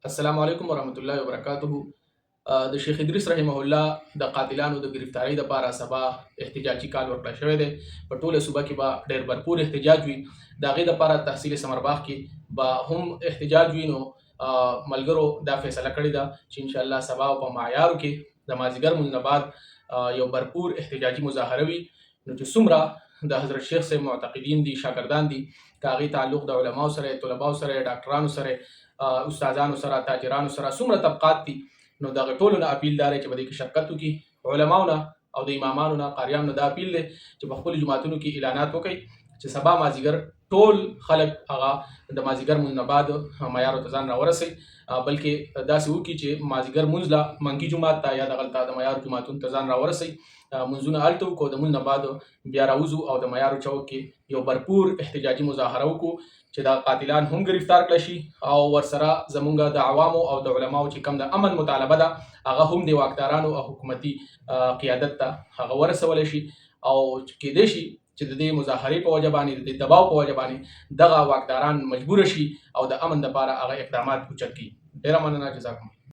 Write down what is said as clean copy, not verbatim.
السلام علیکم ورحمت الله وبرکاته. د شیخ ادریس رحمه الله د قاتلانو د گرفتاری لپاره سبا احتجاجي کال ورکړل شوی دی. په ټوله صوبه کې به ډېر भरपूर احتجاج وي. د هغې لپاره تحصیل ثمرباغ کې به هم احتجاج وي. نو ملګرو دا فیصله کړې ده چې انشاءالله سبا په معیارو کې د مازدیګر لمونځ نه بعد یو भरपूر احتجاجي مظاهره وي. نو چې څومره د حضرت شیخ صاحب معتقدین دي، شاګردان دي، که هغې تعلق د علماو سره، طلباو سره، ډاکټرانو سره، استادانو سره، تاجرانو سره څومره طبقات دي، نو دغه ټولو نه اپیل دا دی چې په دې کې شرکت وکړي. علماو نه او د امامانو نه، قاریانو نه دا اپیل دی چې په خپلو جوماتونو کې اعلانات وکړي چې سبا مازدیګر ټول خلک هغه د مازدیګر لمونځ نه بعد معیارو ته ځان راورسوي، بلکې داسې وکړي چې مازدیګر لمونځ له منګي جومات ته یا دغلته د معیارو جوماتونو ته ځان راورسوي، لمونځونه هلته وکړو، د لمونځ نه بعد بیا راوځو او د معیارو چوک کې یو भरपूर احتجاجي مظاهره وکړو چې دا قاتلان هم گرفتار کړل شي او ورسره زمونږ د عوامو او د علماو چې کوم د امن مطالبه ده هغه هم د واکدارانو او حکومتي قیادت ته هغه ورسولی شي، او کېدای شي چې د دې مظاهرې په وجه باندې، د دې دباو په وجه باندې دغه واکداران مجبور شي او د امن لپاره هغه اقدامات اوچت کړي. ډېره مننه، جزاکم.